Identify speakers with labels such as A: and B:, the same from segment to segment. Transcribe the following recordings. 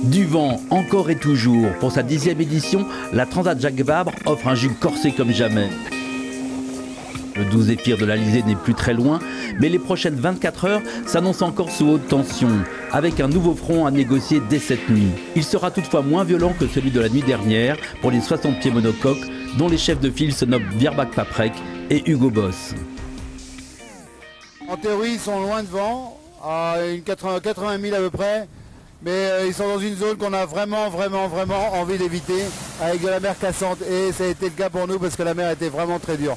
A: Du vent, encore et toujours. Pour sa 10e édition, la Transat Jacques Vabre offre un jus corsé comme jamais. Le doux zéphyr de l'Alizé n'est plus très loin, mais les prochaines 24 heures s'annoncent encore sous haute tension, avec un nouveau front à négocier dès cette nuit. Il sera toutefois moins violent que celui de la nuit dernière pour les 60 pieds monocoques, dont les chefs de file se nomment Virbac Paprec et Hugo Boss.
B: En théorie, ils sont loin devant, à une 80 000 à peu près, mais ils sont dans une zone qu'on a vraiment envie d'éviter, avec de la mer cassante, et ça a été le cas pour nous parce que la mer était vraiment très dure.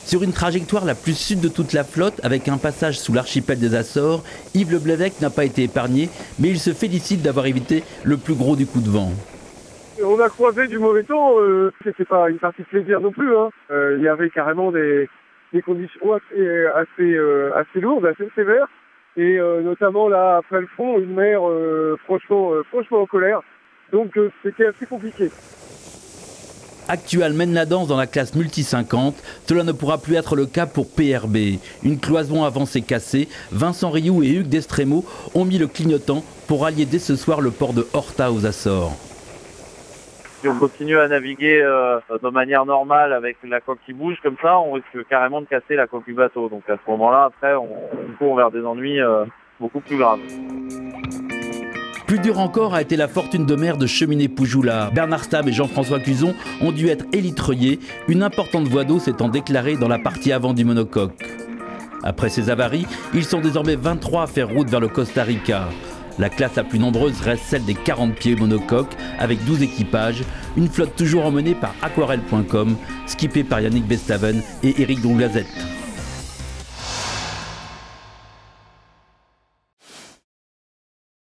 A: Sur une trajectoire la plus sud de toute la flotte, avec un passage sous l'archipel des Açores, Yves Le Blévec n'a pas été épargné, mais il se félicite d'avoir évité le plus gros du coup de vent.
C: On a croisé du mauvais temps, c'était pas une partie de plaisir non plus. Il y avait carrément des conditions assez lourdes, assez sévères, et notamment là après le front, une mer franchement en colère. Donc c'était assez compliqué.
A: Actual mène la danse dans la classe multi 50, cela ne pourra plus être le cas pour PRB. Une cloison avancée cassée, Vincent Rioux et Hugues Destremo ont mis le clignotant pour rallier dès ce soir le port de Horta aux Açores.
D: Si on continue à naviguer de manière normale avec la coque qui bouge comme ça, on risque carrément de casser la coque du bateau. Donc à ce moment-là, après, on court vers des ennuis beaucoup plus graves.
A: Plus dur encore a été la fortune de mer de Cheminée Poujoula. Bernard Stab et Jean-François Cuzon ont dû être élitreillés, une importante voie d'eau s'étant déclarée dans la partie avant du monocoque. Après ces avaries, ils sont désormais 23 à faire route vers le Costa Rica. La classe la plus nombreuse reste celle des 40 pieds monocoques, avec 12 équipages, une flotte toujours emmenée par aquarelle.com, skippée par Yannick Bestaven et Éric Dongazette.